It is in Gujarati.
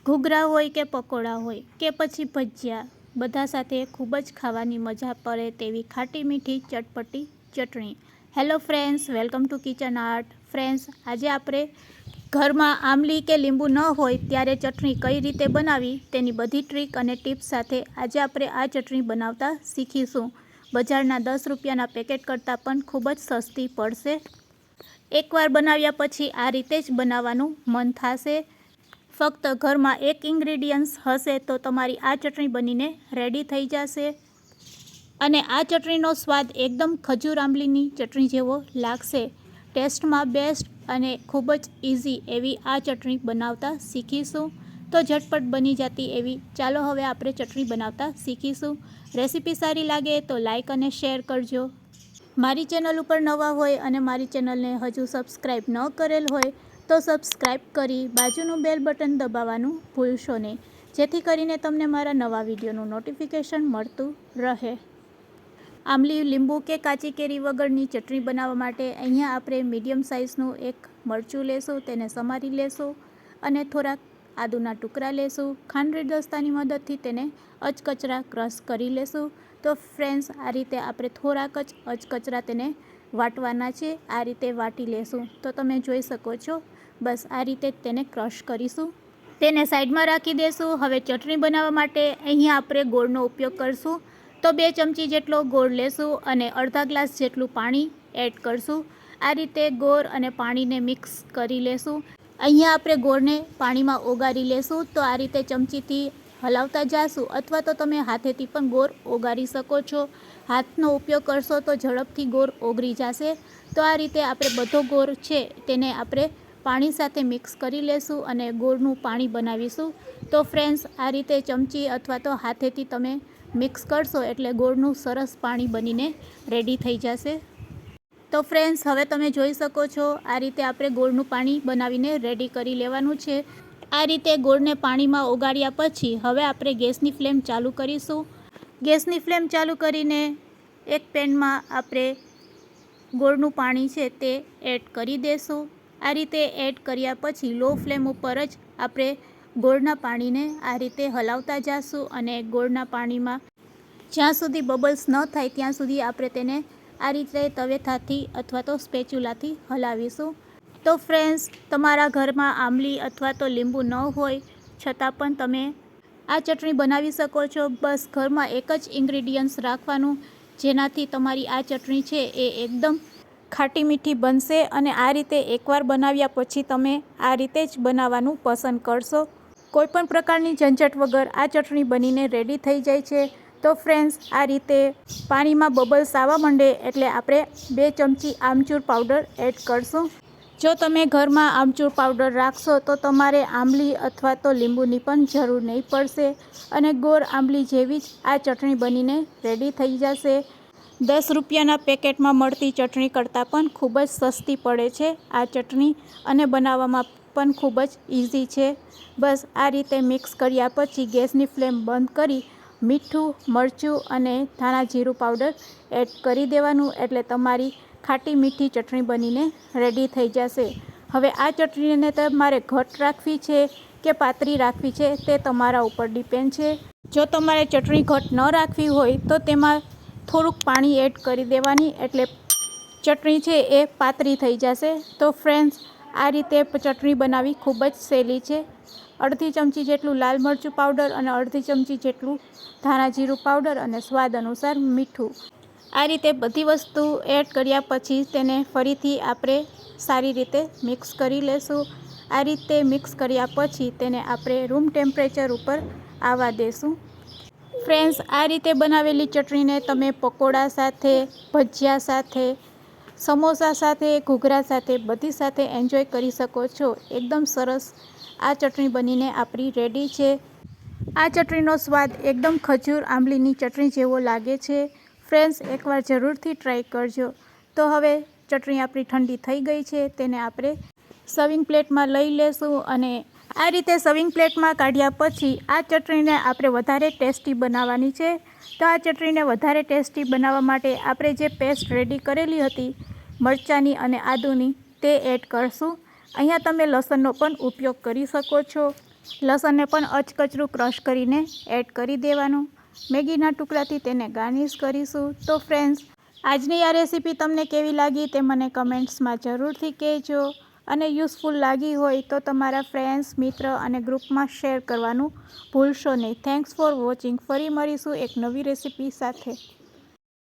ઘૂઘરા હોય કે પકોડા હોય કે પછી ભજીયા, બધા સાથે ખૂબ જ ખાવાની મજા પડે તેવી ખાટી મીઠી ચટપટી ચટણી. Hello friends, welcome to kitchen art. Friends, આજે આપણે ઘરમાં આંબલી કે લીંબુ ન હોય ત્યારે ચટણી કઈ રીતે બનાવી તેની બધી ટ્રીક અને ટિપ્સ સાથે આજે આપણે આ ચટણી બનાવતા શીખીશું. બજારના 10 રૂપિયાના પેકેટ કરતાં પણ ખૂબ જ સસ્તી પડશે. એકવાર બનાવ્યા પછી આ રીતે જ બનાવવાનું મન થશે. ફક્ત ઘરમાં એક ઇન્ગ્રીડિયન્ટ્સ હશે તો તમારી આ ચટણી બનીને રેડી થઈ જશે. અને આ ચટણીનો સ્વાદ એકદમ ખજૂર આંબલીની ચટણી જેવો લાગશે. ટેસ્ટમાં બેસ્ટ અને ખૂબ જ ઇઝી એવી આ ચટણી બનાવતા શીખીશું. તો ઝટપટ બની જતી એવી ચાલો હવે આપણે ચટણી બનાવતા શીખીશું. રેસીપી સારી લાગે તો લાઈક અને શેર કરજો. મારી ચેનલ ઉપર નવા હોય અને મારી ચેનલને હજુ સબસ્ક્રાઈબ ન કરેલ હોય તો સબસ્ક્રાઈબ કરી બાજુનું બેલ બટન દબાવવાનું ભૂલશો નહીં, જેથી કરીને તમને મારા નવા વિડીયોનું નોટિફિકેશન મળતું રહે. આંબલી, લીંબુ કે કાચી કેરી વગરની ચટણી બનાવવા માટે અહીંયા આપણે મીડિયમ સાઇઝનું એક મરચું લેશું, તેને સમારી લેશું અને થોડાક આદુના ટુકડા લેશું. ખાંડરી દસ્તાની મદદથી તેને અચકચરા ક્રશ કરી લેશું. તો ફ્રેન્ડ્સ, આ રીતે આપણે થોડાક જ અચકચરા તેને વાટવાના છે. આ રીતે વાટી લેશું. તો તમે જોઈ શકો છો, બસ આ રીતે તેને ક્રશ કરીશું. તેને સાઈડમાં રાખી દેશું. હવે ચટણી બનાવવા માટે અહીંયા આપણે ગોળનો ઉપયોગ કરશું. તો 2 ચમચી જેટલો ગોળ લેશું અને અડધા ગ્લાસ જેટલું પાણી એડ કરશું. આ રીતે ગોળ અને પાણીને મિક્સ કરી લેશું. અહીંયા આપણે ગોળને પાણીમાં ઓગાળી લેશું. તો આ રીતે ચમચીથી હલાવતા જાશું અથવા તો તમે હાથેથી પણ ગોળ ઓગાળી શકો છો. હાથનો ઉપયોગ કરશો તો ઝડપથી ગોળ ઓગળી જશે. તો આ રીતે આપણે બધો ગોળ છે તેને આપણે પાણી સાથે મિક્સ કરી લેશું અને ગોળનું પાણી બનાવીશું. તો ફ્રેન્ડ્સ, આ રીતે ચમચી અથવા તો હાથેથી તમે મિક્સ કરશો એટલે ગોળનું સરસ પાણી બનીને રેડી થઈ જશે. તો ફ્રેન્ડ્સ, હવે તમે જોઈ શકો છો આ રીતે આપણે ગોળનું પાણી બનાવીને રેડી કરી લેવાનું છે. આ રીતે ગોળને પાણીમાં ઓગાળ્યા પછી હવે આપણે ગેસની ફ્લેમ ચાલુ કરીશું. ગેસની ફ્લેમ ચાલુ કરીને એક પેનમાં આપણે ગોળનું પાણી છે તે એડ કરી દેશું. આ રીતે એડ કર્યા પછી લો ફ્લેમ ઉપર જ આપણે ગોળના પાણીને આ રીતે હલાવતા જઈશું અને ગોળના પાણીમાં જ્યાં સુધી બબલ્સ ન થાય ત્યાં સુધી આપણે તેને આ રીતે તવેથાથી અથવા તો સ્પેચ્યુલાથી હલાવીશું. તો ફ્રેન્ડ્સ, તમારા ઘરમાં આંબલી અથવા તો લીંબુ ન હોય છતાં પણ તમે આ ચટણી બનાવી શકો છો. બસ ઘરમાં એક જ ઇન્ગ્રીડિયન્ટ્સ રાખવાનું, જેનાથી તમારી આ ચટણી છે એ એકદમ ખાટી મીઠી બનશે. અને આ રીતે એકવાર બનાવ્યા પછી તમે આ રીતે જ બનાવવાનું પસંદ કરશો. કોઈપણ પ્રકારની ઝંઝટ વગર આ ચટણી બનીને રેડી થઈ જાય છે. તો ફ્રેન્ડ્સ, આ રીતે પાણીમાં બબલ્સ આવવા માંડે એટલે આપણે 2 ચમચી આમચૂર પાવડર એડ કરશું. જો તમે ઘરમાં આમચૂર પાવડર રાખશો તો તમારે આંબલી અથવા તો લીંબુની પણ જરૂર નહીં પડશે અને ગોળ આંબલી જેવી જ આ ચટણી બનીને રેડી થઈ જશે. 10 રૂપિયાના પેકેટમાં મળતી ચટણી કરતાં પણ ખૂબ જ સસ્તી પડે છે આ ચટણી અને બનાવવામાં પણ ખૂબ જ ઇઝી છે. બસ આ રીતે મિક્સ કર્યા પછી ગેસની ફ્લેમ બંધ કરી મીઠું, મરચું અને ધાણા જીરું પાવડર એડ કરી દેવાનું એટલે તમારી ખાટી મીઠી ચટણી બનીને રેડી થઈ જશે. હવે આ ચટણીને તમારે ઘટ રાખવી છે કે પાતળી રાખવી છે તે તમારા ઉપર ડિપેન્ડ છે. જો તમારે ચટણી ઘટ ન રાખવી હોય તો તેમાં થોડુંક પાણી એડ કરી દેવાની એટલે ચટણી છે એ પાતળી થઈ જશે. તો ફ્રેન્ડ્સ, આ રીતે ચટણી બનાવવી ખૂબ જ સહેલી છે. અડધી ચમચી જેટલું લાલ મરચું પાવડર અને અડધી ચમચી જેટલું ધાણા જીરું પાવડર અને સ્વાદ અનુસાર મીઠું. આ રીતે બધી વસ્તુ એડ કર્યા પછી તેને ફરીથી આપણે સારી રીતે મિક્સ કરી લેશું. આ રીતે મિક્સ કર્યા પછી તેને આપણે રૂમ ટેમ્પરેચર ઉપર આવવા દેશું. ફ્રેન્ડ્સ, આ રીતે બનાવેલી ચટણીને તમે પકોડા સાથે, ભજીયા સાથે, સમોસા સાથે, ઘૂઘરા સાથે બધી સાથે એન્જોય કરી શકો છો. એકદમ સરસ આ ચટણી બનીને આપણી રેડી છે. આ ચટણીનો સ્વાદ એકદમ ખજૂર આંબલીની ચટણી જેવો લાગે છે. ફ્રેન્ડ્સ, એકવાર જરૂરથી ટ્રાય કરજો. તો હવે ચટણી આપણી ઠંડી થઈ ગઈ છે, તેને આપણે સર્વિંગ પ્લેટમાં લઈ લેશું અને આ રીતે સર્વિંગ પ્લેટમાં કાઢ્યા પછી આ ચટણીને આપણે વધારે ટેસ્ટી બનાવવાની છે. તો આ ચટણીને વધારે ટેસ્ટી બનાવવા માટે આપણે જે પેસ્ટ રેડી કરેલી હતી મરચાંની અને આદુની તે એડ કરશું. અહીંયા તમે લસણનો પણ ઉપયોગ કરી શકો છો. લસણને પણ અચકચરું ક્રશ કરીને એડ કરી દેવાનું. મેગીના ટુકડાથી તેને ગાર્નિશ કરીશું. તો ફ્રેન્ડ્સ, આજની આ રેસીપી તમને કેવી લાગી તે મને કમેન્ટ્સમાં જરૂરથી કહેજો. અને યુઝફુલ લાગી હોય તો તમારા ફ્રેન્ડ્સ, મિત્ર અને ગ્રુપમાં શેર કરવાનું ભૂલશો નહીં. Thanks for watching. ફરી મળીશું એક નવી રેસીપી સાથે.